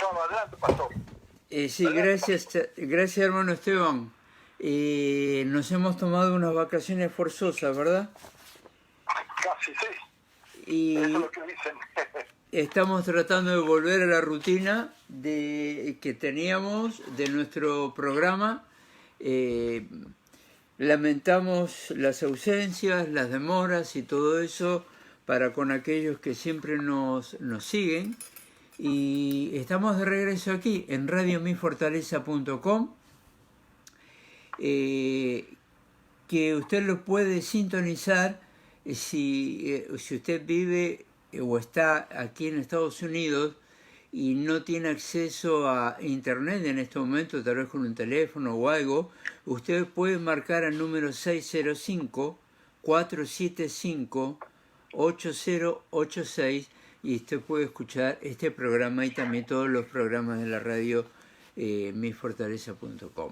favor, adelante, pastor. Sí, gracias hermano Esteban. Nos hemos tomado unas vacaciones forzosas, ¿verdad? Casi sí, Y eso es lo que dicen. estamos tratando de volver a la rutina que teníamos de nuestro programa. Lamentamos las ausencias, las demoras y todo eso para con aquellos que siempre nos siguen. Y estamos de regreso aquí en radiomifortaleza.com, que usted lo puede sintonizar si usted vive o está aquí en Estados Unidos y no tiene acceso a internet en este momento, tal vez con un teléfono o algo. Usted puede marcar al número 605-475-8086 y usted puede escuchar este programa y también todos los programas de la radio mifortaleza.com.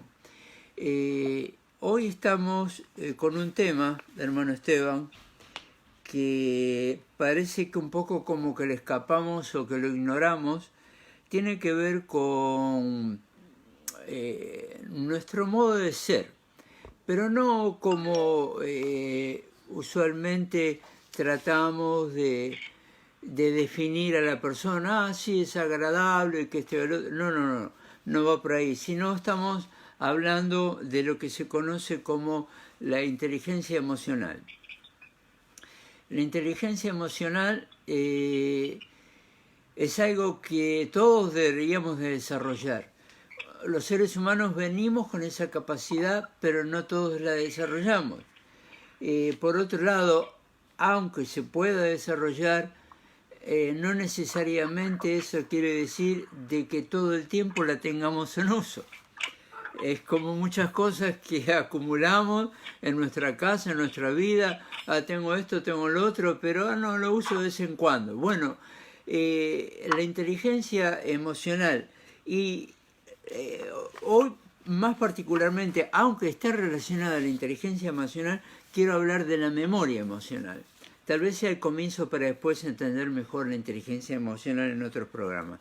Hoy estamos con un tema, hermano Esteban, que parece que un poco como que le escapamos o que lo ignoramos. Tiene que ver con nuestro modo de ser, pero no como usualmente tratamos de definir a la persona, sí es agradable, que no va por ahí, sino estamos hablando de lo que se conoce como la inteligencia emocional. La inteligencia emocional es algo que todos deberíamos de desarrollar. Los seres humanos venimos con esa capacidad, pero no todos la desarrollamos. Por otro lado, aunque se pueda desarrollar, no necesariamente eso quiere decir de que todo el tiempo la tengamos en uso. Es como muchas cosas que acumulamos en nuestra casa, en nuestra vida. Tengo esto, tengo lo otro, pero no lo uso de vez en cuando. Bueno, la inteligencia emocional y hoy más particularmente, aunque está relacionada a la inteligencia emocional, quiero hablar de la memoria emocional. Tal vez sea el comienzo para después entender mejor la inteligencia emocional en otros programas.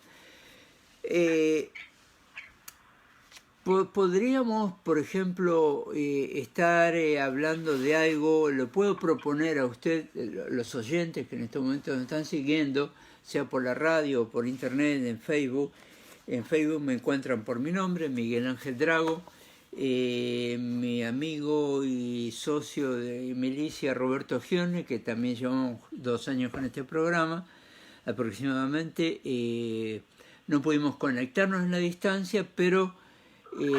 Podríamos, por ejemplo, estar hablando de algo, lo puedo proponer a usted, los oyentes que en este momento nos están siguiendo, sea por la radio o por internet, en Facebook. En Facebook me encuentran por mi nombre, Miguel Ángel Drago. Mi amigo y socio de milicia, Roberto Gione, que también llevamos 2 años con este programa aproximadamente. No pudimos conectarnos en la distancia, pero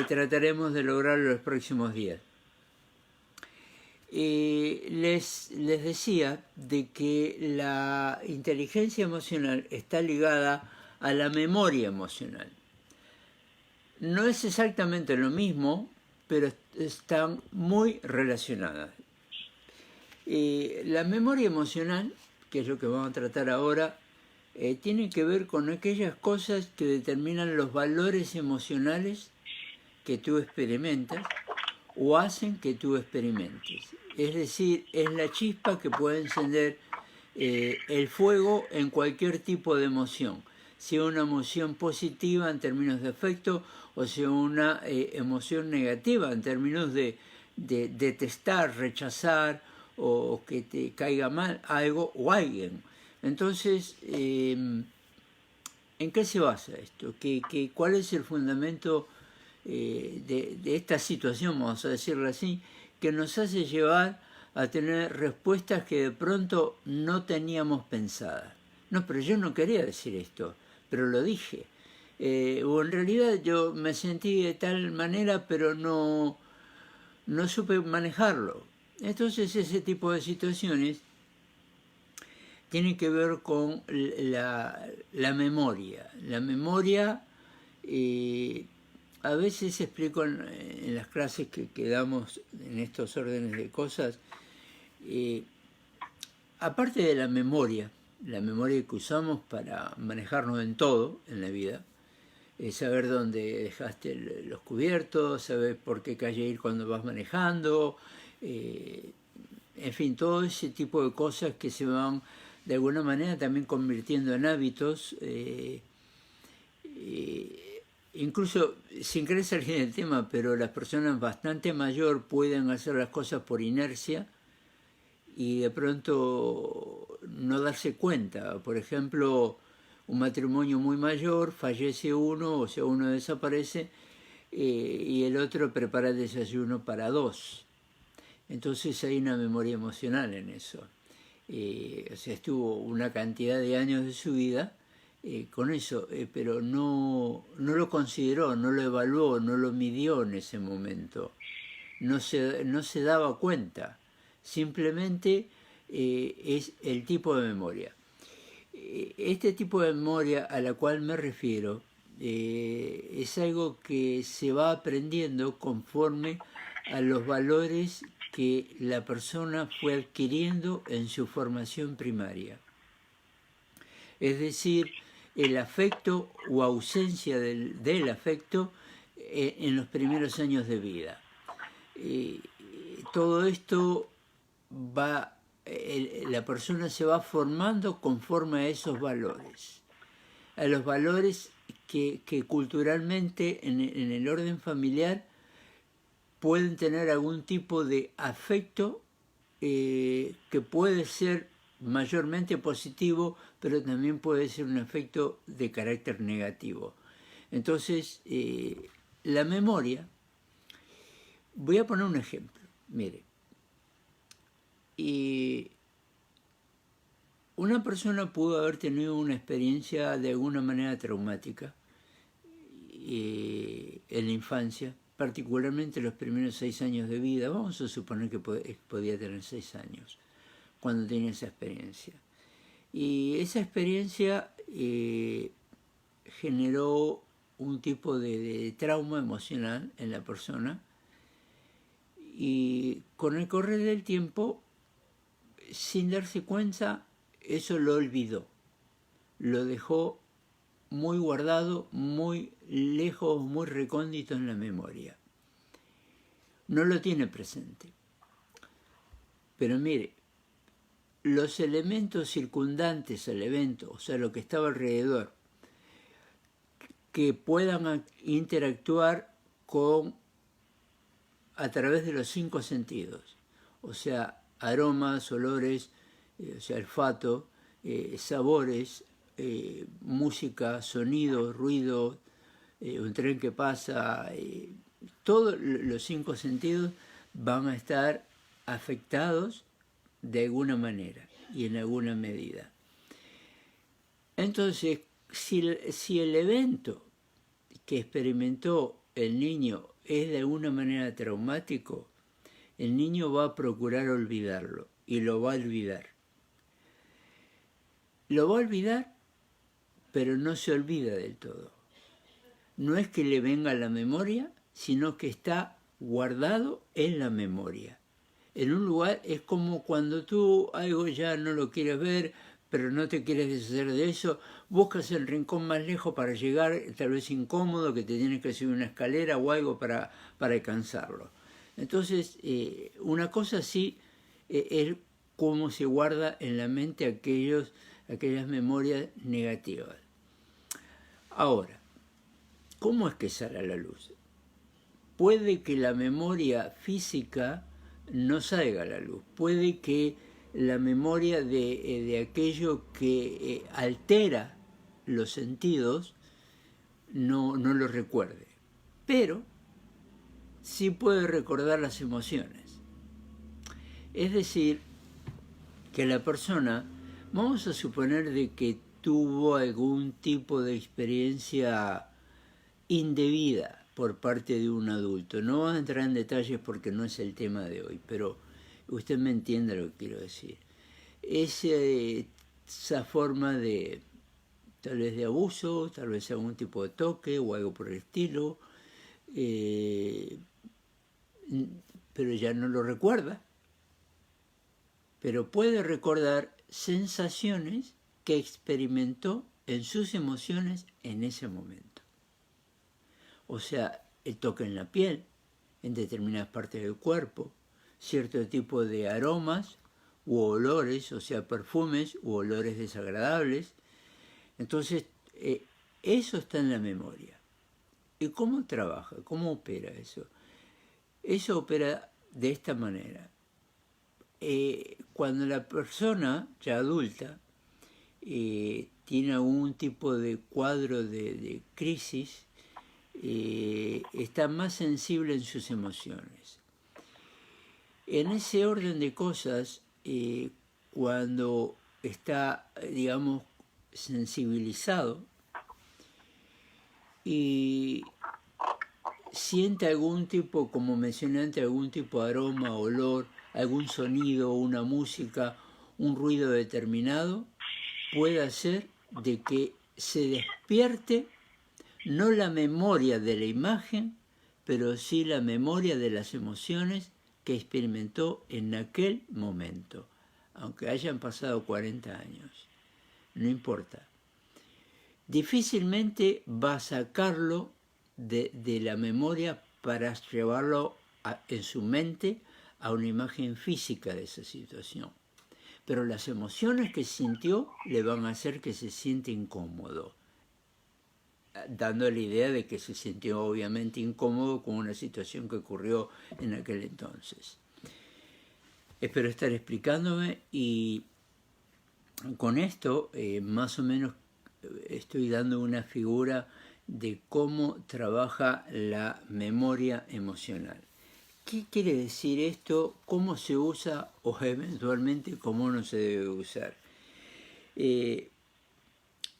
trataremos de lograrlo los próximos días. Les decía de que la inteligencia emocional está ligada a la memoria emocional. No es exactamente lo mismo, pero están muy relacionadas. La memoria emocional, que es lo que vamos a tratar ahora, tiene que ver con aquellas cosas que determinan los valores emocionales que tú experimentas o hacen que tú experimentes. Es decir, es la chispa que puede encender el fuego en cualquier tipo de emoción, sea una emoción positiva en términos de afecto o sea una emoción negativa en términos de detestar, rechazar o que te caiga mal algo o alguien. Entonces, ¿en qué se basa esto? ¿Cuál es el fundamento de esta situación, vamos a decirlo así, que nos hace llevar a tener respuestas que de pronto no teníamos pensadas? No, pero yo no quería decir esto, pero lo dije. O en realidad yo me sentí de tal manera, pero no supe manejarlo. Entonces ese tipo de situaciones tienen que ver con la memoria. La memoria, a veces explico en las clases que damos en estos órdenes de cosas, aparte de la memoria que usamos para manejarnos en todo en la vida, saber dónde dejaste los cubiertos, saber por qué calle ir cuando vas manejando, en fin, todo ese tipo de cosas que se van de alguna manera también convirtiendo en hábitos, incluso sin querer salir del tema, pero las personas bastante mayor pueden hacer las cosas por inercia y de pronto no darse cuenta. Por ejemplo, un matrimonio muy mayor, fallece uno, o sea, uno desaparece y el otro prepara el desayuno para dos. Entonces hay una memoria emocional en eso. O sea, estuvo una cantidad de años de su vida con eso, pero no lo consideró, no lo evaluó, no lo midió en ese momento. No se daba cuenta. Simplemente es el tipo de memoria. Este tipo de memoria a la cual me refiero es algo que se va aprendiendo conforme a los valores que la persona fue adquiriendo en su formación primaria. Es decir, el afecto o ausencia del afecto en los primeros años de vida. Todo esto la persona se va formando conforme a esos valores, a los valores que culturalmente en el orden familiar pueden tener algún tipo de afecto que puede ser mayormente positivo, pero también puede ser un afecto de carácter negativo. Entonces, la memoria, voy a poner un ejemplo, mire, una persona pudo haber tenido una experiencia de alguna manera traumática en la infancia, particularmente los primeros 6 años de vida. Vamos a suponer que podía tener 6 años cuando tenía esa experiencia. Y esa experiencia generó un tipo de trauma emocional en la persona, y con el correr del tiempo, sin darse cuenta, eso lo olvidó, lo dejó muy guardado, muy lejos, muy recóndito en la memoria. No lo tiene presente. Pero mire, los elementos circundantes al evento, o sea, lo que estaba alrededor, que puedan interactuar a través de los 5 sentidos, o sea, aromas, olores, o sea, olfato, sabores, música, sonido, ruido, un tren que pasa, todos los 5 sentidos van a estar afectados de alguna manera y en alguna medida. Entonces, si el evento que experimentó el niño es de alguna manera traumático, el niño va a procurar olvidarlo y lo va a olvidar. Lo va a olvidar, pero no se olvida del todo. No es que le venga a la memoria, sino que está guardado en la memoria. En un lugar es como cuando tú algo ya no lo quieres ver, pero no te quieres deshacer de eso, buscas el rincón más lejos para llegar, tal vez incómodo, que te tienes que subir una escalera o algo para alcanzarlo. Entonces, una cosa así es cómo se guarda en la mente aquellas memorias negativas. Ahora, ¿cómo es que sale a la luz? Puede que la memoria física no salga a la luz, puede que la memoria de aquello que altera los sentidos no lo recuerde, pero sí puede recordar las emociones. Es decir, que la persona, vamos a suponer de que tuvo algún tipo de experiencia indebida por parte de un adulto. No voy a entrar en detalles porque no es el tema de hoy, pero usted me entiende lo que quiero decir. Esa forma de, tal vez de abuso, tal vez algún tipo de toque o algo por el estilo, pero ya no lo recuerda, pero puede recordar sensaciones que experimentó en sus emociones en ese momento. O sea, el toque en la piel, en determinadas partes del cuerpo, cierto tipo de aromas u olores, o sea, perfumes u olores desagradables. Entonces, eso está en la memoria. ¿Y cómo trabaja? ¿Cómo opera eso? Eso opera de esta manera. Cuando la persona ya adulta tiene algún tipo de cuadro de crisis, está más sensible en sus emociones. En ese orden de cosas, cuando está, digamos, sensibilizado y siente algún tipo, como mencioné antes, algún tipo de aroma, olor, algún sonido, una música, un ruido determinado, puede hacer de que se despierte no la memoria de la imagen, pero sí la memoria de las emociones que experimentó en aquel momento, aunque hayan pasado 40 años. No importa. Difícilmente va a sacarlo de la memoria para llevarlo en su mente a una imagen física de esa situación. Pero las emociones que sintió le van a hacer que se siente incómodo, dando la idea de que se sintió obviamente incómodo con una situación que ocurrió en aquel entonces. Espero estar explicándome, y con esto más o menos estoy dando una figura de cómo trabaja la memoria emocional. ¿Qué quiere decir esto? ¿Cómo se usa o eventualmente cómo no se debe usar?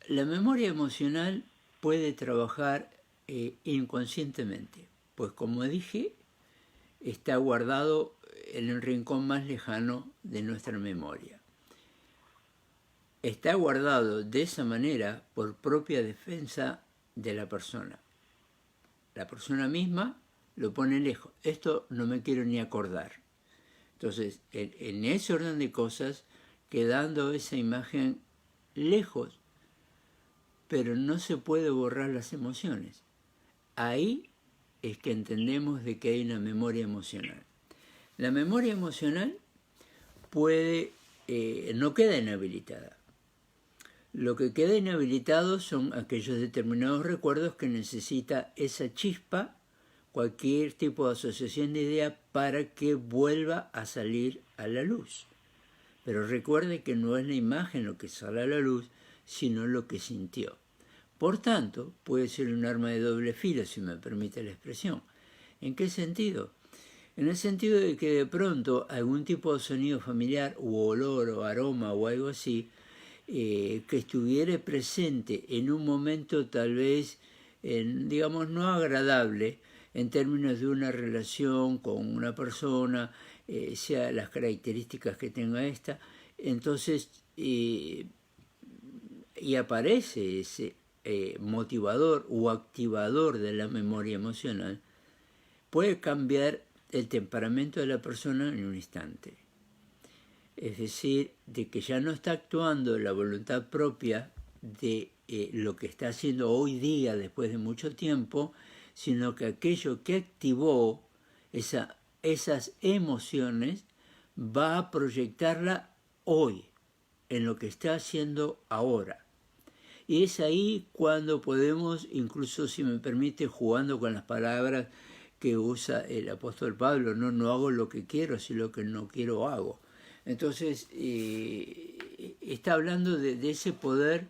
La memoria emocional puede trabajar inconscientemente, pues como dije, está guardado en el rincón más lejano de nuestra memoria. Está guardado de esa manera por propia defensa de la persona. La persona misma lo pone lejos. Esto no me quiero ni acordar. Entonces, en ese orden de cosas, quedando esa imagen lejos, pero no se puede borrar las emociones. Ahí es que entendemos de que hay una memoria emocional. La memoria emocional no queda inhabilitada. Lo que queda inhabilitado son aquellos determinados recuerdos que necesita esa chispa, cualquier tipo de asociación de idea, para que vuelva a salir a la luz. Pero recuerde que no es la imagen lo que sale a la luz, sino lo que sintió. Por tanto, puede ser un arma de doble filo, si me permite la expresión. ¿En qué sentido? En el sentido de que de pronto algún tipo de sonido familiar, u olor, o aroma, o algo así, que estuviera presente en un momento tal vez, digamos, no agradable, en términos de una relación con una persona, sea las características que tenga esta, entonces, y aparece ese motivador o activador de la memoria emocional, puede cambiar el temperamento de la persona en un instante. Es decir, de que ya no está actuando la voluntad propia de lo que está haciendo hoy día después de mucho tiempo, sino que aquello que activó esas emociones va a proyectarla hoy, en lo que está haciendo ahora. Y es ahí cuando podemos, incluso si me permite, jugando con las palabras que usa el apóstol Pablo, no hago lo que quiero, sino lo que no quiero hago. Entonces, está hablando de ese poder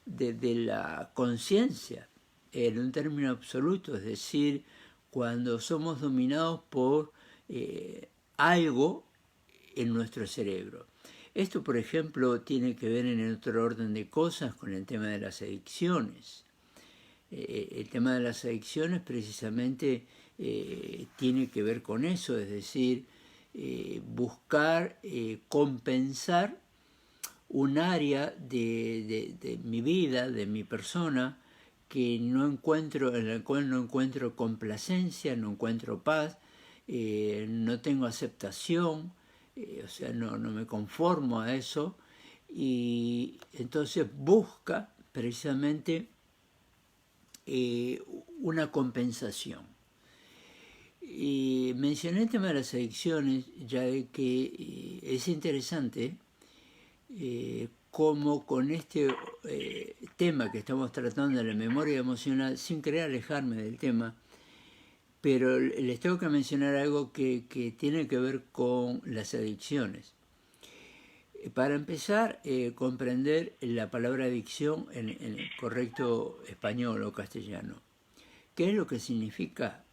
de la conciencia, en un término absoluto, es decir, cuando somos dominados por algo en nuestro cerebro. Esto, por ejemplo, tiene que ver en otro orden de cosas con el tema de las adicciones. El tema de las adicciones precisamente tiene que ver con eso, es decir, buscar compensar un área de mi vida, de mi persona, que no encuentro, en la cual no encuentro complacencia, no encuentro paz, no tengo aceptación, o sea, no me conformo a eso, y entonces busca precisamente una compensación. Y mencioné el tema de las adicciones, ya que es interesante cómo con este tema que estamos tratando de la memoria emocional, sin querer alejarme del tema, pero les tengo que mencionar algo que tiene que ver con las adicciones. Para empezar, comprender la palabra adicción en el correcto español o castellano. ¿Qué es lo que significa?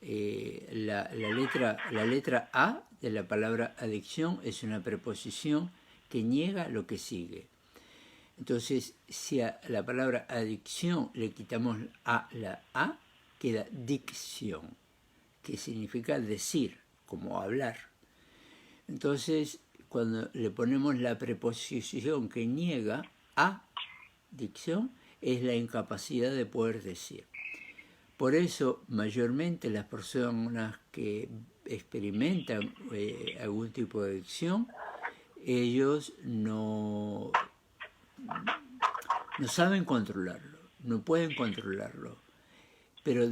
La letra A de la palabra adicción es una preposición que niega lo que sigue. Entonces, si a la palabra adicción le quitamos la A, queda dicción, que significa decir, como hablar. Entonces, cuando le ponemos la preposición que niega, a dicción, es la incapacidad de poder decir. Por eso, mayormente las personas que experimentan algún tipo de adicción, ellos no saben controlarlo, no pueden controlarlo. Pero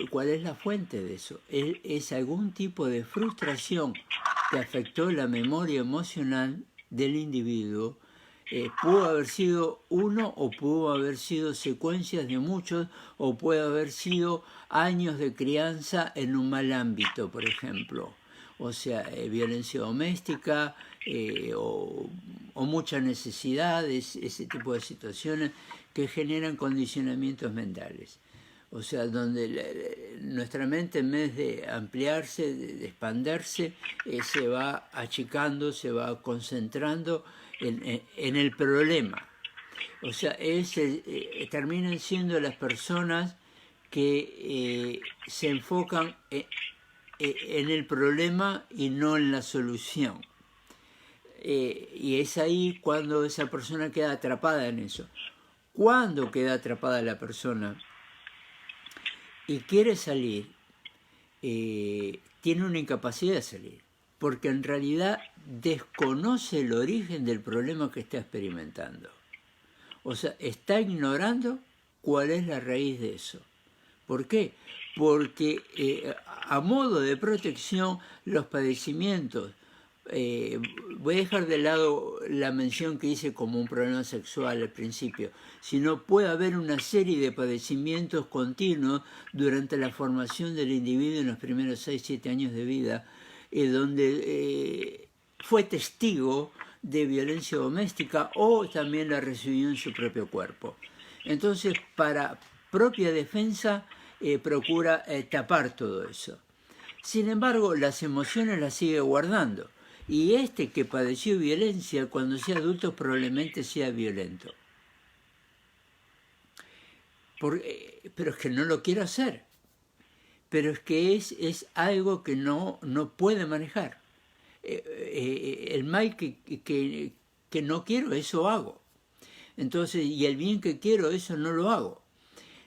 ¿cuál es la fuente de eso? Es algún tipo de frustración que afectó la memoria emocional del individuo. Pudo haber sido uno o pudo haber sido secuencias de muchos o puede haber sido años de crianza en un mal ámbito, por ejemplo. O sea, violencia doméstica o mucha necesidad, ese tipo de situaciones que generan condicionamientos mentales. O sea, donde nuestra mente en vez de ampliarse, de expandirse, se va achicando, se va concentrando en el problema. O sea, terminan siendo las personas que se enfocan en el problema y no en la solución. Y es ahí cuando esa persona queda atrapada en eso. ¿Cuándo queda atrapada la persona y quiere salir? Tiene una incapacidad de salir, porque en realidad desconoce el origen del problema que está experimentando. O sea, está ignorando cuál es la raíz de eso. ¿Por qué? Porque a modo de protección, los padecimientos, voy a dejar de lado la mención que hice como un problema sexual al principio, sino puede haber una serie de padecimientos continuos durante la formación del individuo en los primeros 6-7 años de vida, donde fue testigo de violencia doméstica o también la recibió en su propio cuerpo. Entonces, para propia defensa, procura tapar todo eso. Sin embargo, las emociones las sigue guardando. Y que padeció violencia, cuando sea adulto probablemente sea violento. Pero es que no lo quiero hacer. Pero es que es algo que no puede manejar. El mal que no quiero, eso hago. Entonces, y el bien que quiero, eso no lo hago.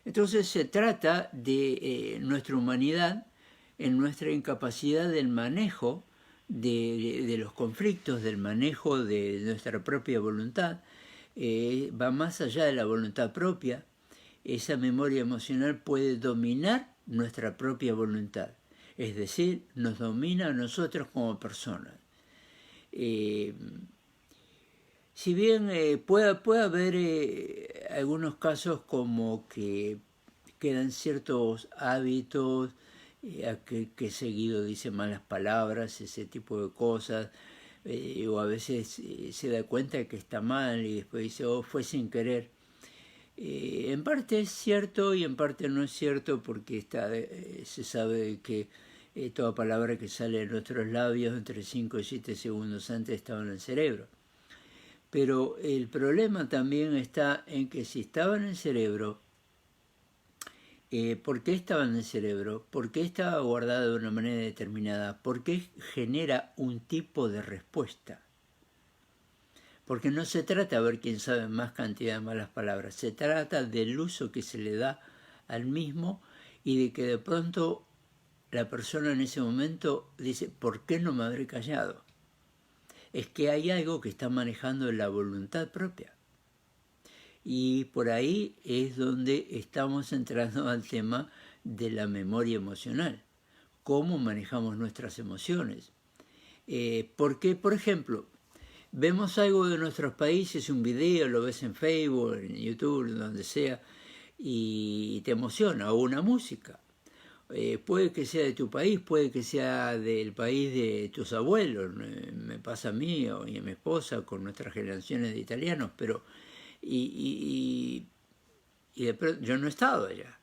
Entonces se trata de nuestra humanidad, en nuestra incapacidad del manejo de los conflictos, del manejo de nuestra propia voluntad. Va más allá de la voluntad propia. Esa memoria emocional puede dominar nuestra propia voluntad, es decir, nos domina a nosotros como personas. Si bien puede haber algunos casos como que quedan ciertos hábitos, que seguido dice malas palabras, ese tipo de cosas, o a veces se da cuenta de que está mal y después dice, oh, fue sin querer. En parte es cierto y en parte no es cierto, porque se sabe que toda palabra que sale de nuestros labios entre 5 y 7 segundos antes estaba en el cerebro. Pero el problema también está en que si estaba en el cerebro, ¿por qué estaba en el cerebro? ¿Por qué estaba guardada de una manera determinada? ¿Por qué genera un tipo de respuesta? Porque no se trata de ver quién sabe más cantidad de malas palabras, se trata del uso que se le da al mismo y de que de pronto la persona en ese momento dice, ¿por qué no me habré callado? Es que hay algo que está manejando la voluntad propia. Y por ahí es donde estamos entrando al tema de la memoria emocional. ¿Cómo manejamos nuestras emociones? Porque, por ejemplo, Vemos algo de nuestros países, un video, lo ves en Facebook, en YouTube, donde sea, y te emociona, o una música. Puede que sea de tu país, puede que sea del país de tus abuelos, me pasa a mí y a mi esposa con nuestras generaciones de italianos, pero y de pronto, yo no he estado allá,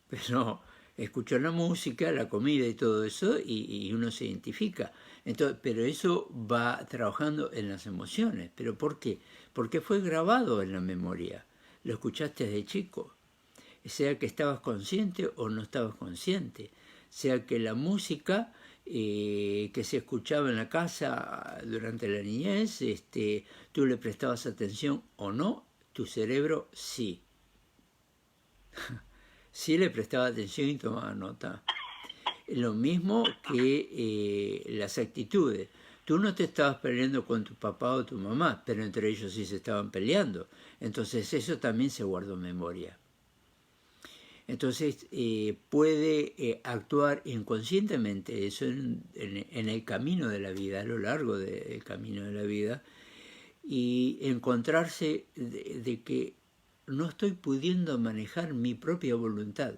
pero escucho la música, la comida y todo eso y uno se identifica. Entonces, pero eso va trabajando en las emociones. ¿Pero por qué? Porque fue grabado en la memoria, lo escuchaste desde chico. Sea que estabas consciente o no estabas consciente, sea que la música que se escuchaba en la casa durante la niñez, tú le prestabas atención o no, tu cerebro sí. Sí le prestaba atención y tomaba nota. Lo mismo que las actitudes. Tú no te estabas peleando con tu papá o tu mamá, pero entre ellos sí se estaban peleando. Entonces eso también se guardó en memoria. Entonces puede actuar inconscientemente eso en el camino de la vida, a lo largo del camino de la vida, y encontrarse de que no estoy pudiendo manejar mi propia voluntad,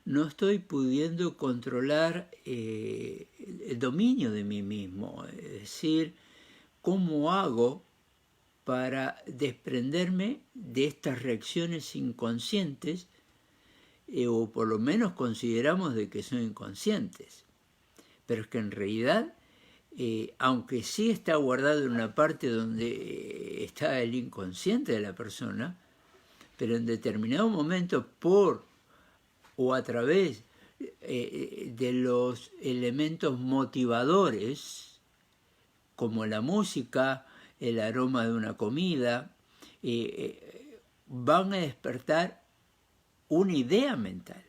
no estoy pudiendo controlar el dominio de mí mismo, es decir, ¿cómo hago para desprenderme de estas reacciones inconscientes o por lo menos consideramos de que son inconscientes? Pero es que en realidad, aunque sí está guardado en una parte donde está el inconsciente de la persona, pero en determinado momento por o a través de los elementos motivadores, como la música, el aroma de una comida, van a despertar una idea mental.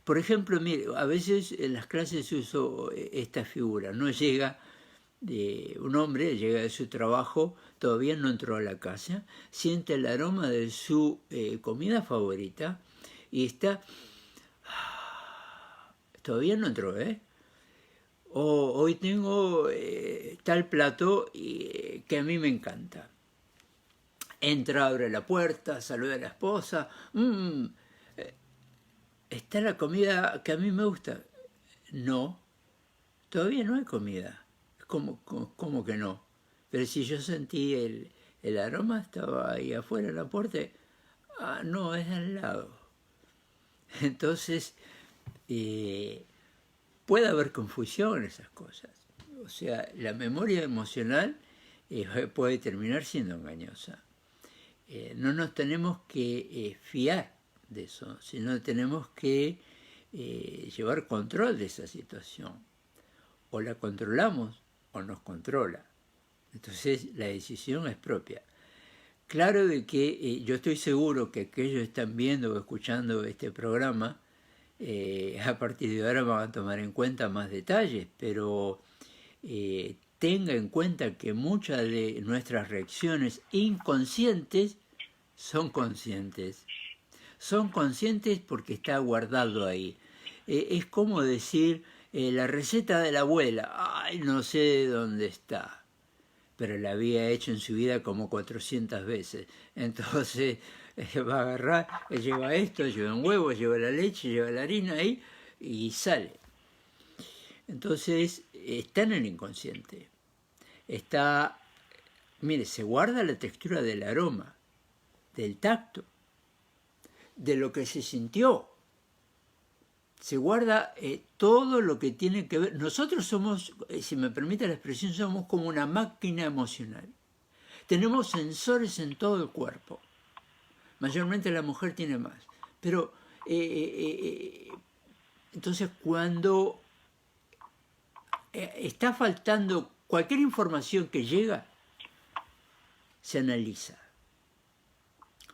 Por ejemplo, mire, a veces en las clases uso esta figura, no llega un hombre, llega de su trabajo, todavía no entró a la casa, siente el aroma de su comida favorita y está, todavía no entró, hoy tengo tal plato que a mí me encanta. Entra, abre la puerta, saluda a la esposa, ¿está la comida que a mí me gusta? No, todavía no hay comida. ¿Cómo que no? Pero si yo sentí el aroma, estaba ahí afuera de la puerta. No, es al lado. Entonces, puede haber confusión en esas cosas. O sea, la memoria emocional puede terminar siendo engañosa. No nos tenemos que fiar de eso, sino tenemos que llevar control de esa situación. O la controlamos o nos controla. Entonces la decisión es propia. Claro de que yo estoy seguro que aquellos que están viendo o escuchando este programa, a partir de ahora van a tomar en cuenta más detalles, pero tenga en cuenta que muchas de nuestras reacciones inconscientes son conscientes. Son conscientes porque está guardado ahí. Es como decir, la receta de la abuela, ay, no sé dónde está, pero la había hecho en su vida como 400 veces. Entonces va a agarrar, lleva esto, lleva un huevo, lleva la leche, lleva la harina ahí y sale. Entonces está en el inconsciente. Está, mire, se guarda la textura del aroma, del tacto, de lo que se sintió. Se guarda todo lo que tiene que ver. Nosotros somos, si me permite la expresión, somos como una máquina emocional. Tenemos sensores en todo el cuerpo. Mayormente la mujer tiene más. Pero, entonces, cuando está faltando cualquier información que llega, se analiza.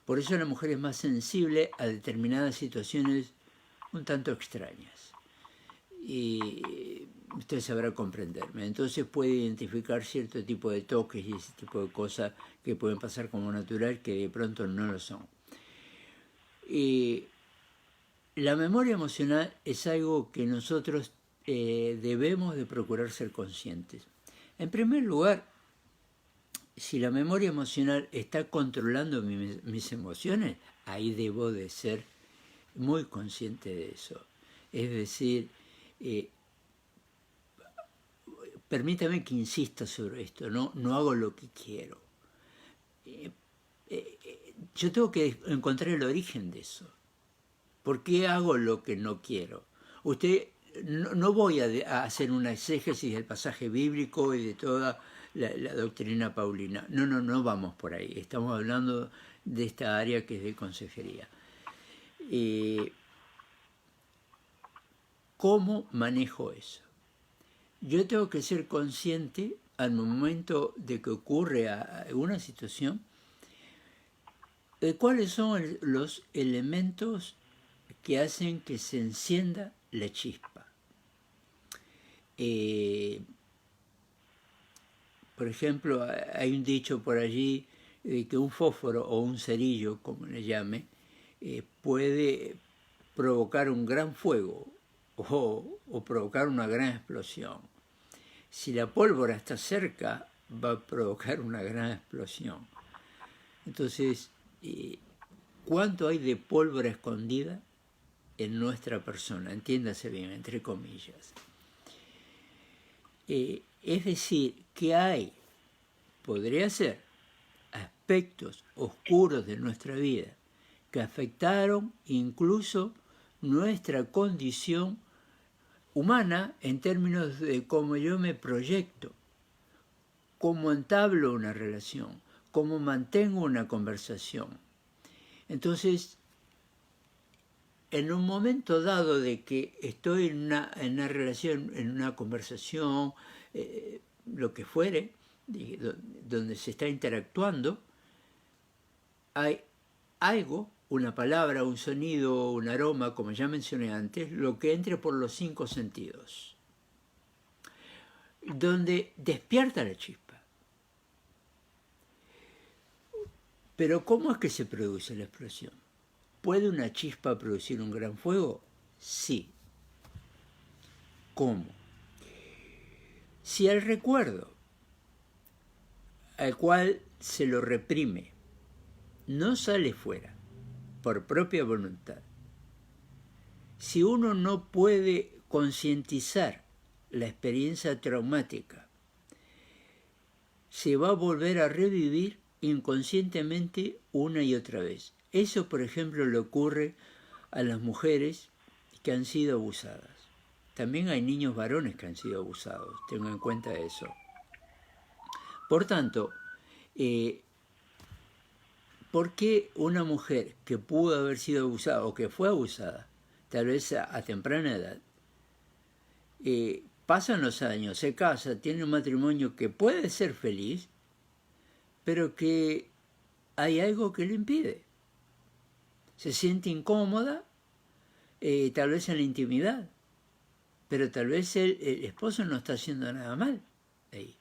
Por eso la mujer es más sensible a determinadas situaciones un tanto extrañas. Y usted sabrá comprenderme. Entonces puede identificar cierto tipo de toques y ese tipo de cosas que pueden pasar como natural que de pronto no lo son. La memoria emocional es algo que nosotros debemos de procurar ser conscientes. En primer lugar, si la memoria emocional está controlando mis emociones, ahí debo de ser muy consciente de eso. Es decir, permítame que insista sobre esto, no hago lo que quiero. Yo tengo que encontrar el origen de eso. ¿Por qué hago lo que no quiero? No voy a hacer una exégesis del pasaje bíblico y de toda la doctrina paulina. No vamos por ahí. Estamos hablando de esta área que es de consejería. ¿Cómo manejo eso? Yo tengo que ser consciente al momento de que ocurre alguna situación de cuáles son los elementos que hacen que se encienda la chispa. Por ejemplo, hay un dicho por allí que un fósforo o un cerillo, como le llame, puede provocar un gran fuego o provocar una gran explosión. Si la pólvora está cerca, va a provocar una gran explosión. Entonces, ¿cuánto hay de pólvora escondida en nuestra persona? Entiéndase bien, entre comillas. Es decir, que podría ser aspectos oscuros de nuestra vida que afectaron incluso nuestra condición humana en términos de cómo yo me proyecto, cómo entablo una relación, cómo mantengo una conversación. Entonces, en un momento dado de que estoy en una relación, en una conversación, lo que fuere, donde se está interactuando, hay algo, una palabra, un sonido, un aroma, como ya mencioné antes, lo que entre por los 5 sentidos, donde despierta la chispa. Pero ¿cómo es que se produce la explosión? ¿Puede una chispa producir un gran fuego? Sí. ¿Cómo? Si el recuerdo al cual se lo reprime no sale fuera por propia voluntad, si uno no puede concientizar la experiencia traumática, se va a volver a revivir inconscientemente una y otra vez. Eso, por ejemplo, le ocurre a las mujeres que han sido abusadas. También hay niños varones que han sido abusados, tengan en cuenta eso. Por tanto, ¿por qué una mujer que pudo haber sido abusada o que fue abusada, tal vez a temprana edad, pasan los años, se casa, tiene un matrimonio que puede ser feliz, pero que hay algo que le impide? Se siente incómoda, tal vez en la intimidad, pero tal vez el esposo no está haciendo nada mal ahí.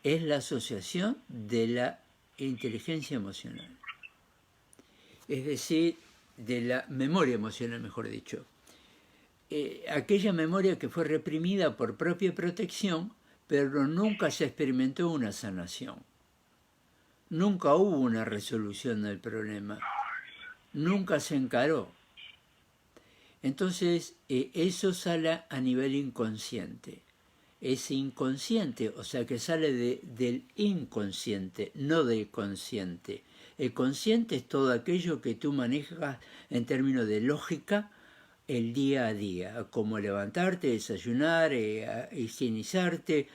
Es la asociación de la inteligencia emocional, es decir, de la memoria emocional, mejor dicho. Aquella memoria que fue reprimida por propia protección, pero nunca se experimentó una sanación. Nunca hubo una resolución del problema. Nunca se encaró. Entonces, eso sale a nivel inconsciente. Es inconsciente, o sea que sale del inconsciente, no del consciente. El consciente es todo aquello que tú manejas en términos de lógica el día a día, como levantarte, desayunar, higienizarte,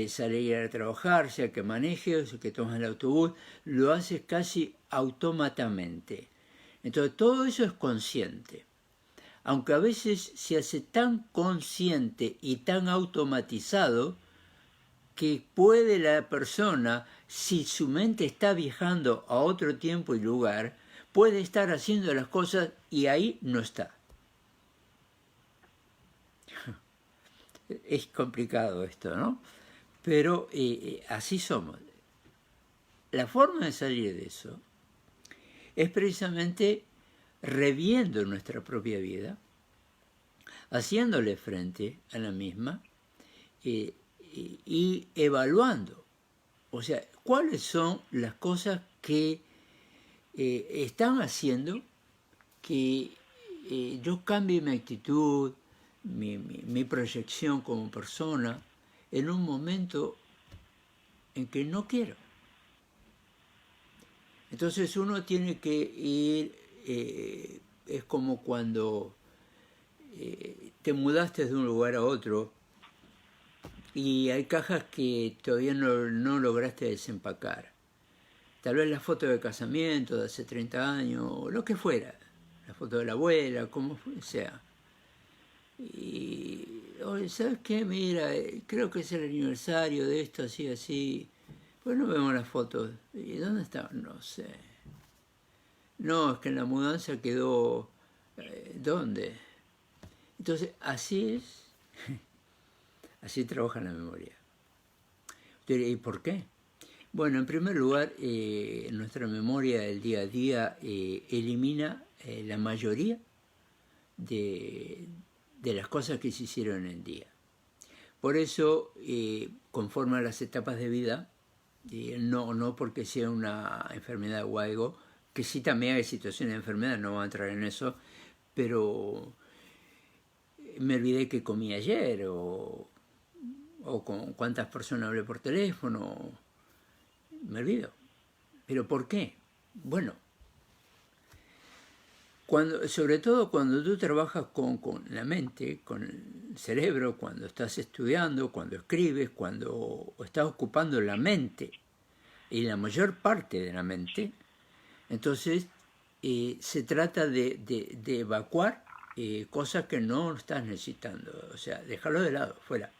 salir a trabajar, sea que manejes o que tomes el autobús, lo haces casi automáticamente. Entonces todo eso es consciente. Aunque a veces se hace tan consciente y tan automatizado que puede la persona, si su mente está viajando a otro tiempo y lugar, puede estar haciendo las cosas y ahí no está. Es complicado esto, ¿no? Pero así somos. La forma de salir de eso es precisamente reviendo nuestra propia vida, haciéndole frente a la misma y evaluando O sea, ¿cuáles son las cosas que están haciendo que yo cambie mi actitud, mi proyección como persona en un momento en que no quiero? Entonces uno tiene que ir, es como cuando te mudaste de un lugar a otro y hay cajas que todavía no lograste desempacar. Tal vez la foto de casamiento de hace 30 años, o lo que fuera, la foto de la abuela, como sea. Y, oye, ¿sabes qué? Mira, creo que es el aniversario de esto, así, así. Pues no vemos las fotos. ¿Y dónde está? No sé. No, es que en la mudanza quedó... ¿dónde? Entonces, así es. Así trabaja la memoria. ¿Y por qué? Bueno, en primer lugar, nuestra memoria del día a día elimina la mayoría de las cosas que se hicieron en el día. Por eso, conforme a las etapas de vida, no porque sea una enfermedad o algo, que sí también hay situaciones de enfermedad, no voy a entrar en eso, pero me olvidé que comí ayer, o con cuántas personas hablé por teléfono, me olvido. ¿Pero por qué? Bueno, sobre todo cuando tú trabajas con la mente, con el cerebro, cuando estás estudiando, cuando escribes, cuando estás ocupando la mente, y la mayor parte de la mente, entonces se trata de evacuar cosas que no estás necesitando, o sea, dejarlo de lado, fuera.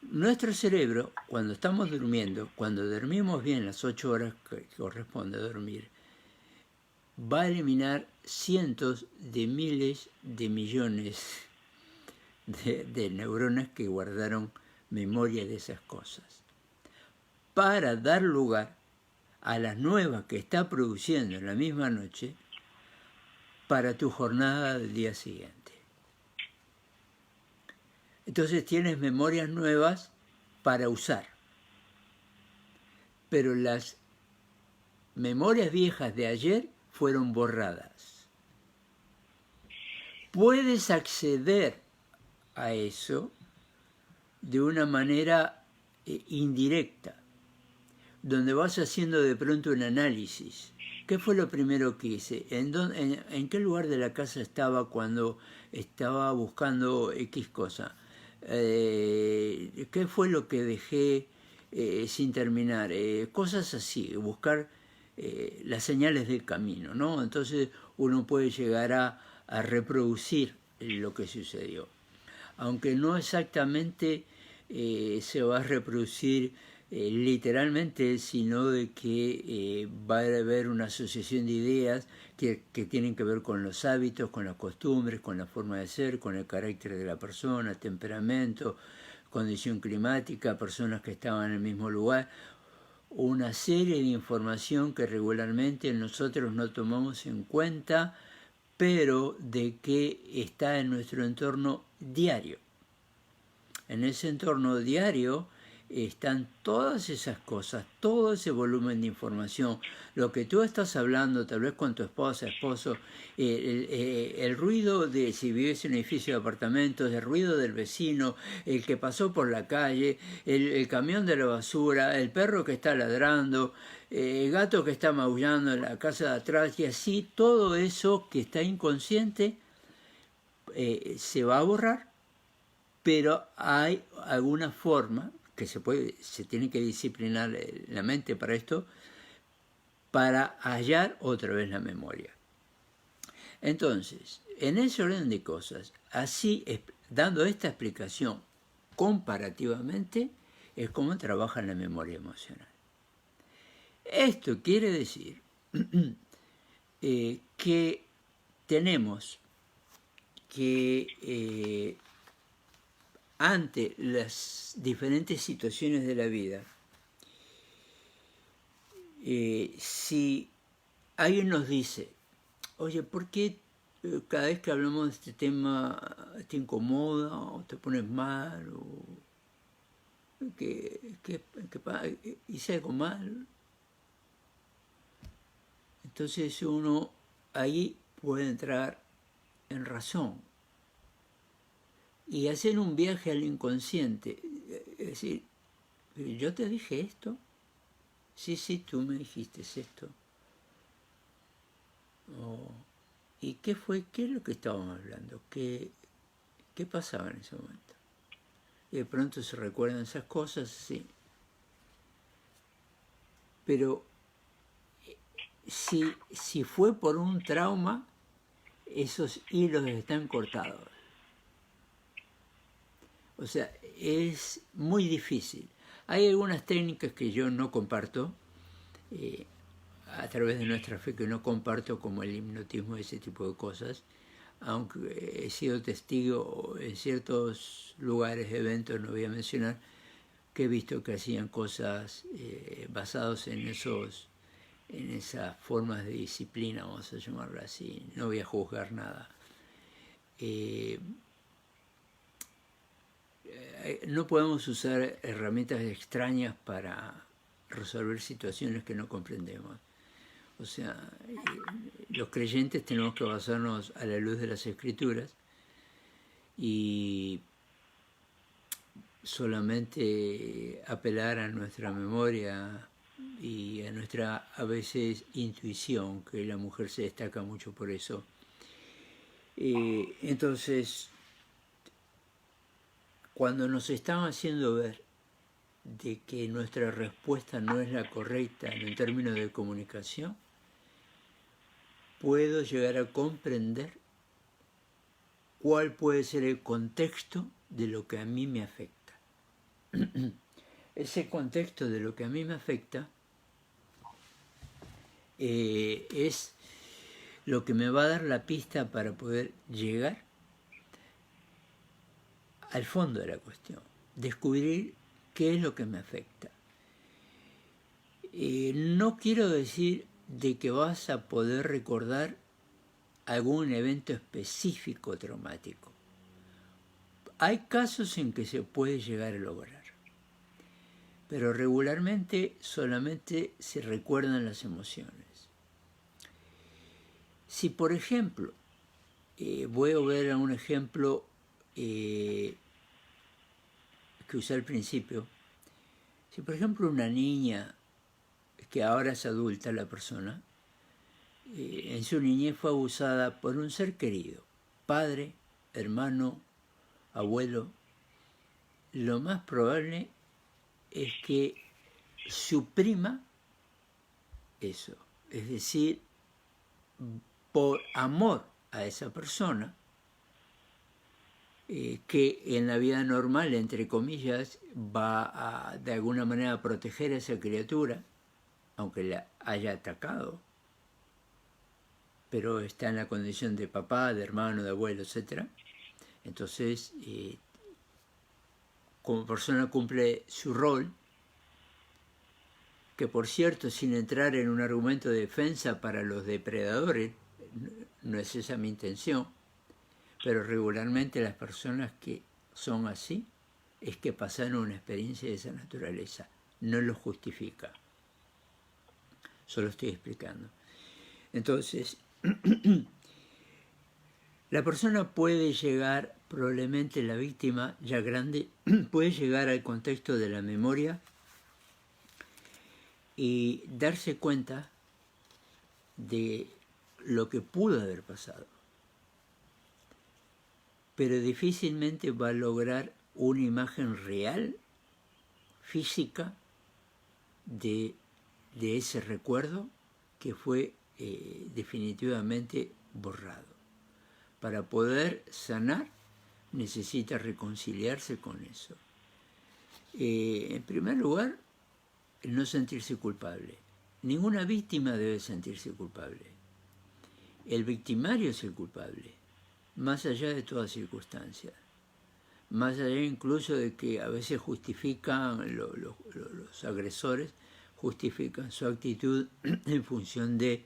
Nuestro cerebro, cuando estamos durmiendo, cuando dormimos bien las 8 horas que corresponde dormir, va a eliminar cientos de miles de millones de neuronas que guardaron memoria de esas cosas, para dar lugar a las nuevas que está produciendo en la misma noche para tu jornada del día siguiente. Entonces tienes memorias nuevas para usar, pero las memorias viejas de ayer fueron borradas. Puedes acceder a eso de una manera indirecta, donde vas haciendo de pronto un análisis. ¿Qué fue lo primero que hice? ¿En qué lugar de la casa estaba cuando estaba buscando X cosa? ¿Qué fue lo que dejé sin terminar? Cosas así, buscar las señales del camino, ¿no? Entonces uno puede llegar a reproducir lo que sucedió. Aunque no exactamente se va a reproducir literalmente, sino de que va a haber una asociación de ideas que tienen que ver con los hábitos, con las costumbres, con la forma de ser, con el carácter de la persona, temperamento, condición climática, personas que estaban en el mismo lugar, una serie de información que regularmente nosotros no tomamos en cuenta, pero de que está en nuestro entorno diario. En ese entorno diario están todas esas cosas, todo ese volumen de información, lo que tú estás hablando tal vez con tu esposa, esposo, el ruido de, si vives en un edificio de apartamentos, el ruido del vecino, el que pasó por la calle, el camión de la basura, el perro que está ladrando, el gato que está maullando en la casa de atrás, y así todo eso que está inconsciente se va a borrar, pero hay alguna forma que se tiene que disciplinar la mente para esto, para hallar otra vez la memoria. Entonces, en ese orden de cosas, así dando esta explicación comparativamente, es como trabaja la memoria emocional. Esto quiere decir que tenemos que ante las diferentes situaciones de la vida, si alguien nos dice, oye, ¿por qué cada vez que hablamos de este tema te incomoda o te pones mal? hice algo mal. Entonces uno ahí puede entrar en razón y hacer un viaje al inconsciente. Es decir, yo te dije esto, sí, tú me dijiste esto. ¿Y qué fue? ¿Qué es lo que estábamos hablando? ¿Qué pasaba en ese momento? Y de pronto se recuerdan esas cosas, sí. Pero si fue por un trauma, esos hilos están cortados. O sea, es muy difícil. Hay algunas técnicas que yo no comparto, a través de nuestra fe que no comparto, como el hipnotismo y ese tipo de cosas, aunque he sido testigo en ciertos lugares, eventos, no voy a mencionar, que he visto que hacían cosas basadas en esas formas de disciplina, vamos a llamarlo así. No voy a juzgar nada. No podemos usar herramientas extrañas para resolver situaciones que no comprendemos. O sea, los creyentes tenemos que basarnos a la luz de las Escrituras y solamente apelar a nuestra memoria y a nuestra, a veces, intuición, que la mujer se destaca mucho por eso. Entonces, cuando nos están haciendo ver de que nuestra respuesta no es la correcta en términos de comunicación, puedo llegar a comprender cuál puede ser el contexto de lo que a mí me afecta. Ese contexto de lo que a mí me afecta es lo que me va a dar la pista para poder llegar al fondo de la cuestión, descubrir qué es lo que me afecta. No quiero decir de que vas a poder recordar algún evento específico traumático. Hay casos en que se puede llegar a lograr, pero regularmente solamente se recuerdan las emociones. Si, por ejemplo, voy a ver un ejemplo que usé al principio, si por ejemplo una niña que ahora es adulta, la persona, en su niñez fue abusada por un ser querido, padre, hermano, abuelo, lo más probable es que suprima eso. Es decir, por amor a esa persona, que en la vida normal, entre comillas, va a de alguna manera a proteger a esa criatura, aunque la haya atacado, pero está en la condición de papá, de hermano, de abuelo, etc. Entonces, como persona cumple su rol, que por cierto, sin entrar en un argumento de defensa para los depredadores, no es esa mi intención, pero regularmente las personas que son así es que pasaron una experiencia de esa naturaleza, no lo justifica, solo estoy explicando. Entonces, la persona puede llegar, probablemente la víctima ya grande, puede llegar al contexto de la memoria y darse cuenta de lo que pudo haber pasado. Pero difícilmente va a lograr una imagen real, física, de ese recuerdo que fue definitivamente borrado. Para poder sanar, necesita reconciliarse con eso. En primer lugar, no sentirse culpable. Ninguna víctima debe sentirse culpable. El victimario es el culpable, más allá de toda circunstancia. Más allá incluso de que a veces justifican, los agresores justifican su actitud en función de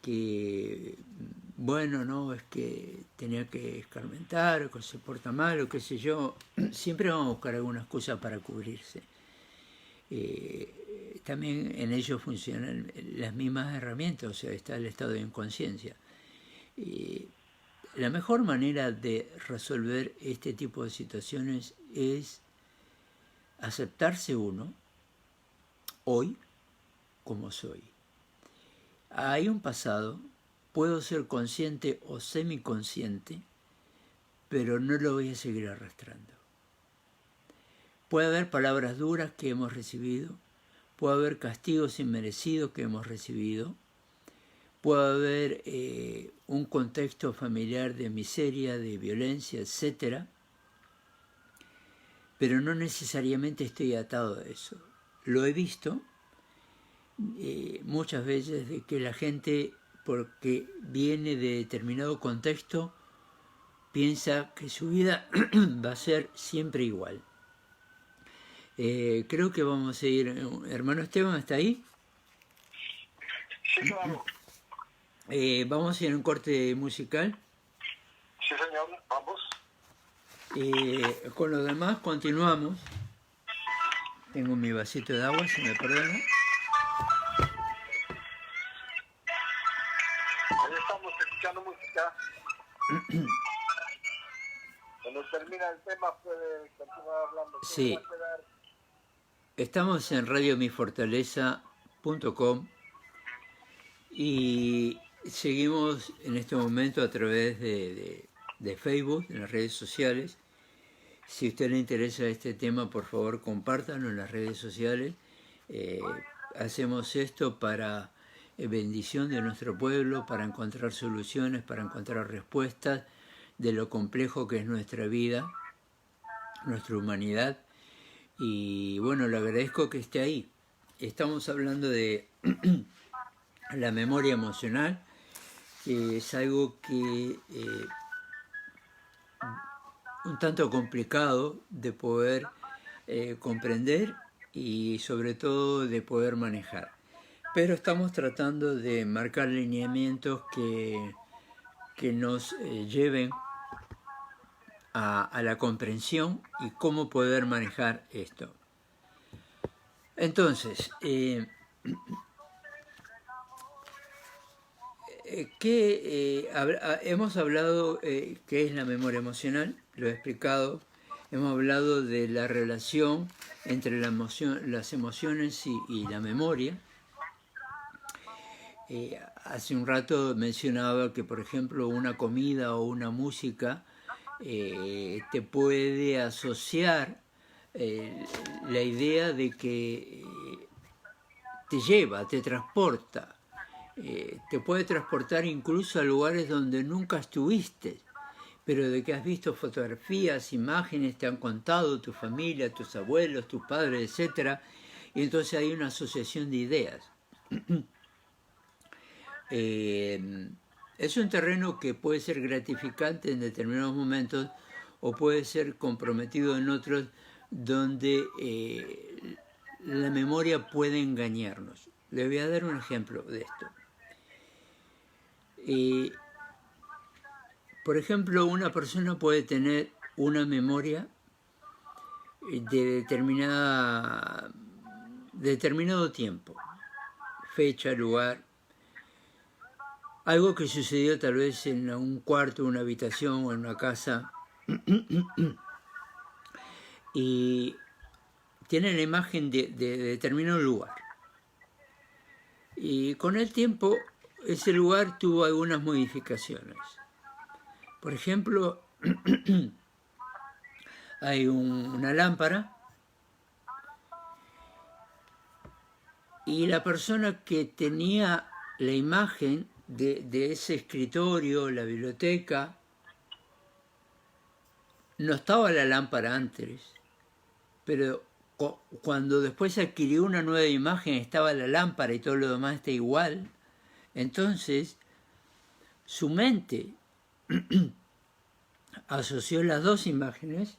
que, bueno, no, es que tenía que escarmentar, o que se porta mal, o qué sé yo, siempre vamos a buscar alguna excusa para cubrirse. También en ellos funcionan las mismas herramientas, o sea, está el estado de inconsciencia. La mejor manera de resolver este tipo de situaciones es aceptarse uno hoy como soy. Hay un pasado, puedo ser consciente o semiconsciente, pero no lo voy a seguir arrastrando. Puede haber palabras duras que hemos recibido, puede haber castigos inmerecidos que hemos recibido, puede haber un contexto familiar de miseria, de violencia, etc. Pero no necesariamente estoy atado a eso. Lo he visto muchas veces de que la gente, porque viene de determinado contexto, piensa que su vida va a ser siempre igual. Creo que vamos a ir... Hermano Esteban, ¿está ahí? Sí, claro. Vamos a ir a un corte musical. Sí, señor. Vamos. Con lo demás continuamos. Tengo mi vasito de agua, si me perdona. Ahí estamos escuchando música. Cuando termina el tema puede continuar hablando. Sí. Estamos en radiomifortaleza.com y seguimos en este momento a través de Facebook, en las redes sociales. Si a usted le interesa este tema, por favor, compártanlo en las redes sociales. Hacemos esto para bendición de nuestro pueblo, para encontrar soluciones, para encontrar respuestas de lo complejo que es nuestra vida, nuestra humanidad. Y bueno, le agradezco que esté ahí. Estamos hablando de la memoria emocional, que es algo que un tanto complicado de poder comprender y sobre todo de poder manejar. Pero estamos tratando de marcar lineamientos que nos lleven a la comprensión y cómo poder manejar esto. Entonces, hemos hablado qué es la memoria emocional, lo he explicado. Hemos hablado de la relación entre las emociones y la memoria. Hace un rato mencionaba que, por ejemplo, una comida o una música te puede asociar la idea de que te lleva, te transporta, te puede transportar incluso a lugares donde nunca estuviste, pero de que has visto fotografías, imágenes, te han contado tu familia, tus abuelos, tus padres, etc. Y entonces hay una asociación de ideas. Es un terreno que puede ser gratificante en determinados momentos o puede ser comprometido en otros, donde la memoria puede engañarnos. Les voy a dar un ejemplo de esto. Por ejemplo, una persona puede tener una memoria de determinado tiempo, fecha, lugar, algo que sucedió tal vez en un cuarto, una habitación o en una casa, y tiene la imagen de determinado lugar. Y con el tiempo, ese lugar tuvo algunas modificaciones. Por ejemplo, hay una lámpara y la persona que tenía la imagen de ese escritorio, la biblioteca, no estaba la lámpara antes, pero cuando después adquirió una nueva imagen estaba la lámpara y todo lo demás está igual. Entonces su mente asoció las dos imágenes,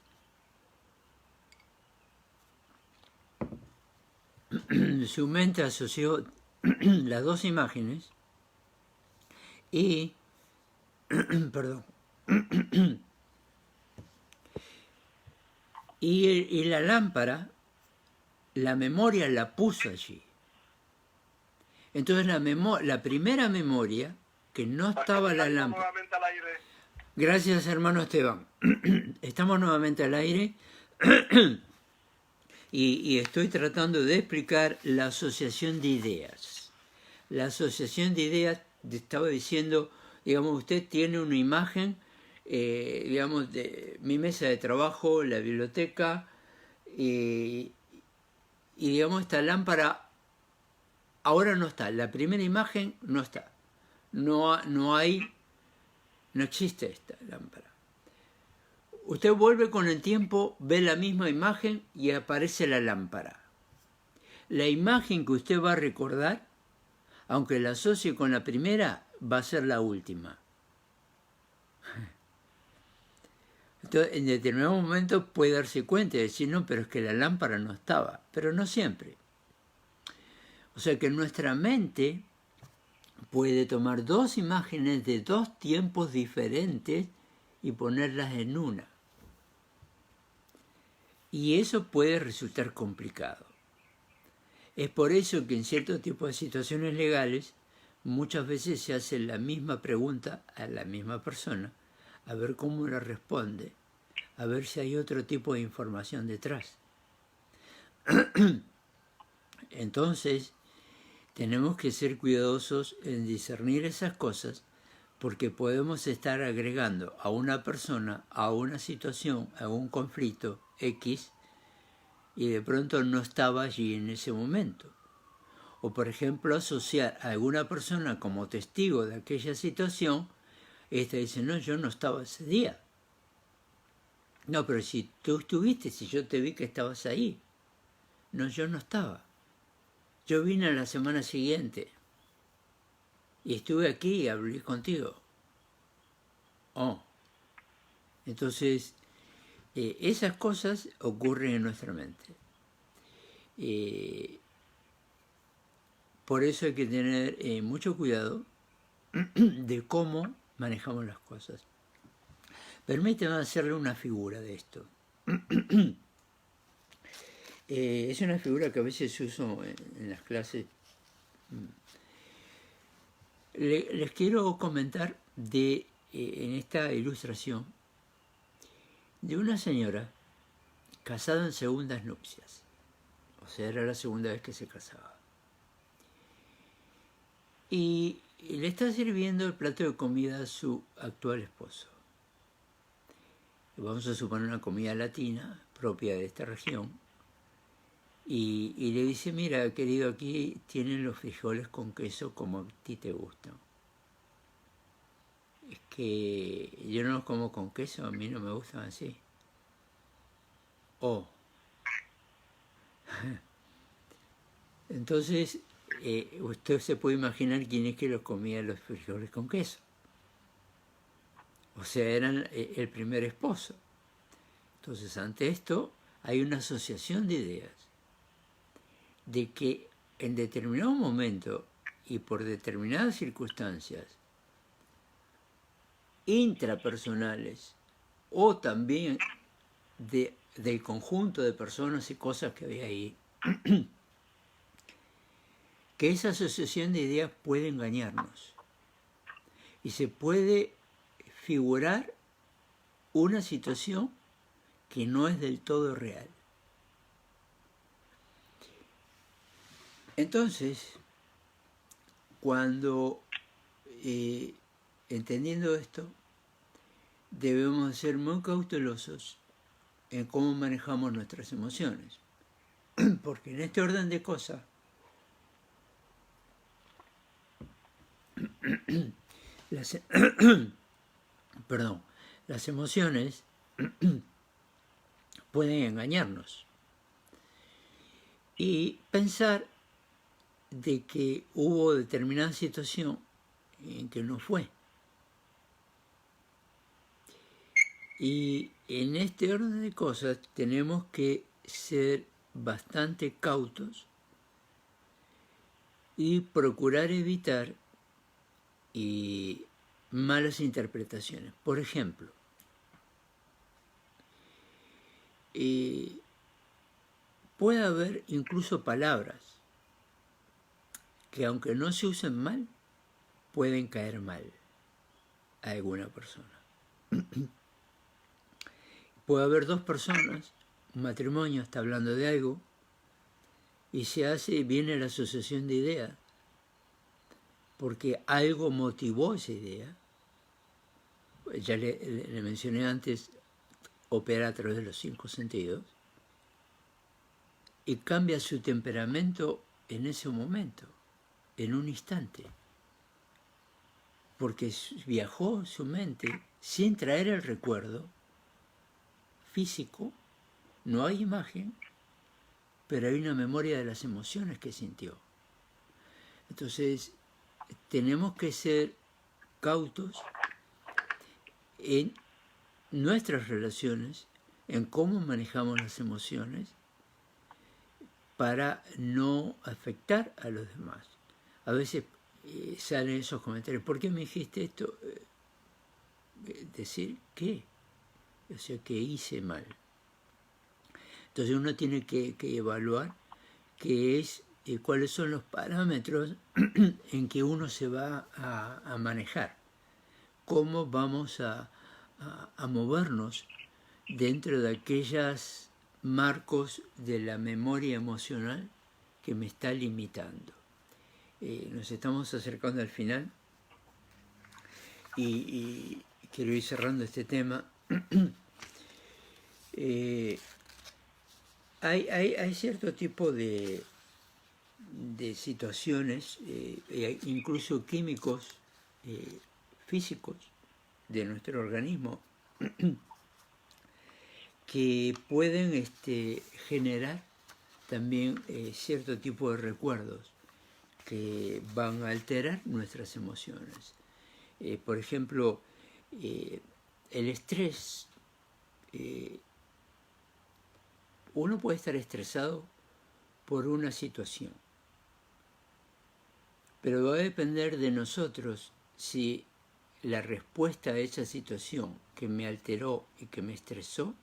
y perdón, Y la lámpara, la memoria la puso allí. Entonces la primera memoria, que no estaba la lámpara... Nuevamente al aire. Gracias, hermano Esteban. Estamos nuevamente al aire y estoy tratando de explicar la asociación de ideas. La asociación de ideas, estaba diciendo, digamos, usted tiene una imagen, digamos, de mi mesa de trabajo, la biblioteca, y digamos, esta lámpara ahora no está. La primera imagen no está. No existe esta lámpara. Usted vuelve con el tiempo, ve la misma imagen y aparece la lámpara. La imagen que usted va a recordar, aunque la asocie con la primera, va a ser la última. Entonces, en determinado momento puede darse cuenta y decir, no, pero es que la lámpara no estaba, pero no siempre. O sea que nuestra mente puede tomar dos imágenes de dos tiempos diferentes y ponerlas en una. Y eso puede resultar complicado. Es por eso que en cierto tipo de situaciones legales muchas veces se hace la misma pregunta a la misma persona, a ver cómo la responde, a ver si hay otro tipo de información detrás. Entonces, tenemos que ser cuidadosos en discernir esas cosas porque podemos estar agregando a una persona, a una situación, a un conflicto X y de pronto no estaba allí en ese momento. O por ejemplo asociar a alguna persona como testigo de aquella situación, esta dice, no, yo no estaba ese día. No, pero si tú estuviste, si yo te vi que estabas ahí. No, yo no estaba. Yo vine la semana siguiente y estuve aquí y hablé contigo. Oh. Entonces, esas cosas ocurren en nuestra mente. Por eso hay que tener mucho cuidado de cómo manejamos las cosas. Permíteme hacerle una figura de esto. Es una figura que a veces uso en las clases. Les quiero comentar en esta ilustración de una señora casada en segundas nupcias. O sea, era la segunda vez que se casaba. Y le está sirviendo el plato de comida a su actual esposo. Vamos a suponer una comida latina propia de esta región. Y le dice, mira, querido, aquí tienen los frijoles con queso como a ti te gustan. Es que yo no los como con queso, a mí no me gustan así. Oh. Entonces, usted se puede imaginar quién es que los comía los frijoles con queso. O sea, eran el primer esposo. Entonces, ante esto, hay una asociación de ideas de que en determinado momento y por determinadas circunstancias intrapersonales o también del conjunto de personas y cosas que había ahí, que esa asociación de ideas puede engañarnos y se puede figurar una situación que no es del todo real. Entonces, cuando, entendiendo esto, debemos ser muy cautelosos en cómo manejamos nuestras emociones. Porque en este orden de cosas, las emociones pueden engañarnos y pensar de que hubo determinada situación en que no fue. Y en este orden de cosas tenemos que ser bastante cautos y procurar evitar y malas interpretaciones. Por ejemplo, puede haber incluso palabras que aunque no se usen mal, pueden caer mal a alguna persona. Puede haber dos personas, un matrimonio está hablando de algo, y viene la asociación de ideas, porque algo motivó esa idea. Ya le mencioné antes, opera a través de los 5 sentidos, y cambia su temperamento en ese momento, en un instante, porque viajó su mente sin traer el recuerdo físico, no hay imagen, pero hay una memoria de las emociones que sintió. Entonces, tenemos que ser cautos en nuestras relaciones, en cómo manejamos las emociones, para no afectar a los demás. A veces salen esos comentarios, ¿por qué me dijiste esto? Decir, ¿qué? O sea, que hice mal. Entonces uno tiene que evaluar cuáles son los parámetros en que uno se va a manejar, cómo vamos a movernos dentro de aquellos marcos de la memoria emocional que me está limitando. Nos estamos acercando al final y quiero ir cerrando este tema. Hay cierto tipo de situaciones, incluso químicos físicos de nuestro organismo, que pueden generar también cierto tipo de recuerdos que van a alterar nuestras emociones. Por ejemplo, el estrés. Uno puede estar estresado por una situación, pero va a depender de nosotros si la respuesta a esa situación que me alteró y que me estresó,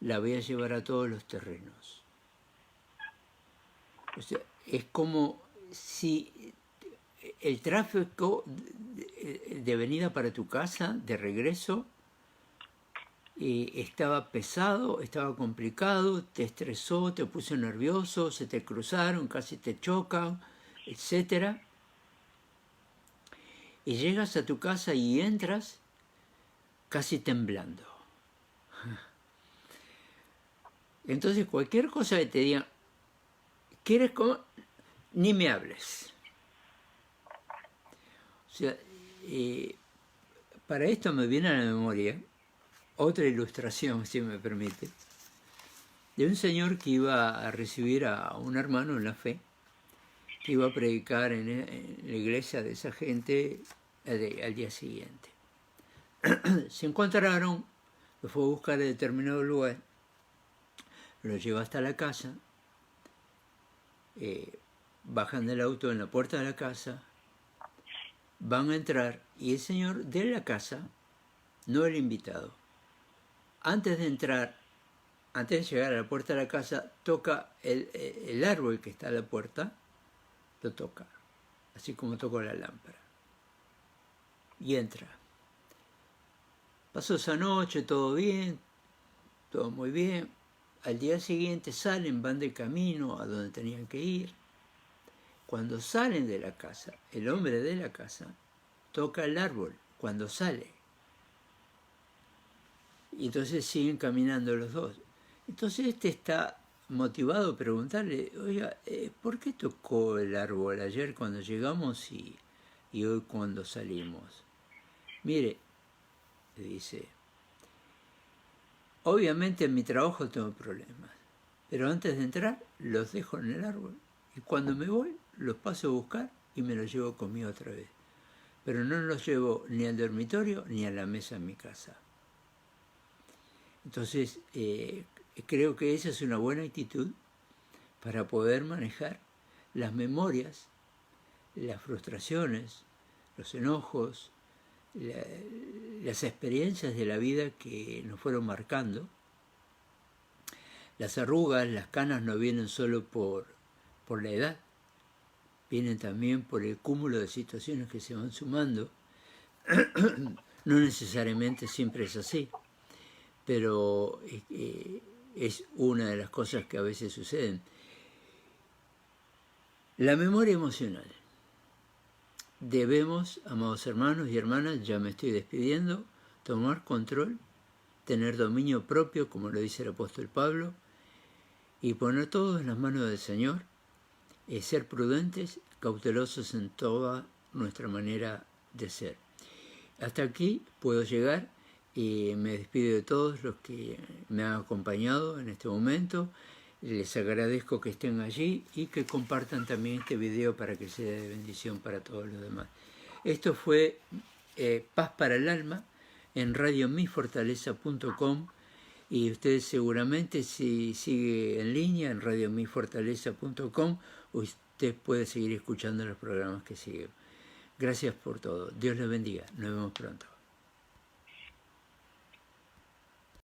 la voy a llevar a todos los terrenos. O sea, es como si el tráfico de venida para tu casa, de regreso, estaba pesado, estaba complicado, te estresó, te puso nervioso, se te cruzaron, casi te chocan, etc. Y llegas a tu casa y entras casi temblando. Entonces cualquier cosa que te digan, ¿quieres comer? Ni me hables. O sea, para esto me viene a la memoria otra ilustración, si me permite, de un señor que iba a recibir a un hermano en la fe, que iba a predicar en la iglesia de esa gente al día siguiente. Se encontraron, lo fue a buscar a determinado lugar, lo lleva hasta la casa, bajan del auto en la puerta de la casa, van a entrar y el señor de la casa, no el invitado, antes de entrar, antes de llegar a la puerta de la casa, toca el árbol que está a la puerta, lo toca, así como tocó la lámpara. Y entra. Pasó esa noche, todo bien, todo muy bien. Al día siguiente salen, van de camino a donde tenían que ir. Cuando salen de la casa, el hombre de la casa toca el árbol cuando sale. Y entonces siguen caminando los dos. Entonces está motivado a preguntarle, oiga, ¿por qué tocó el árbol ayer cuando llegamos y hoy cuando salimos? Mire, le dice, obviamente en mi trabajo tengo problemas, pero antes de entrar los dejo en el árbol y cuando me voy los paso a buscar y me los llevo conmigo otra vez. Pero no los llevo ni al dormitorio ni a la mesa en mi casa. Entonces, creo que esa es una buena actitud para poder manejar las memorias, las frustraciones, los enojos, las experiencias de la vida que nos fueron marcando. Las arrugas, las canas no vienen solo por la edad, vienen también por el cúmulo de situaciones que se van sumando. No necesariamente siempre es así, pero es una de las cosas que a veces suceden. La memoria emocional. Debemos, amados hermanos y hermanas, ya me estoy despidiendo, tomar control, tener dominio propio, como lo dice el apóstol Pablo, y poner todo en las manos del Señor, ser prudentes, cautelosos en toda nuestra manera de ser. Hasta aquí puedo llegar y me despido de todos los que me han acompañado en este momento. Les agradezco que estén allí y que compartan también este video para que sea de bendición para todos los demás. Esto fue Paz para el Alma en radiomifortaleza.com, y ustedes seguramente, si sigue en línea en radiomifortaleza.com, usted puede seguir escuchando los programas que siguen. Gracias por todo. Dios les bendiga. Nos vemos pronto.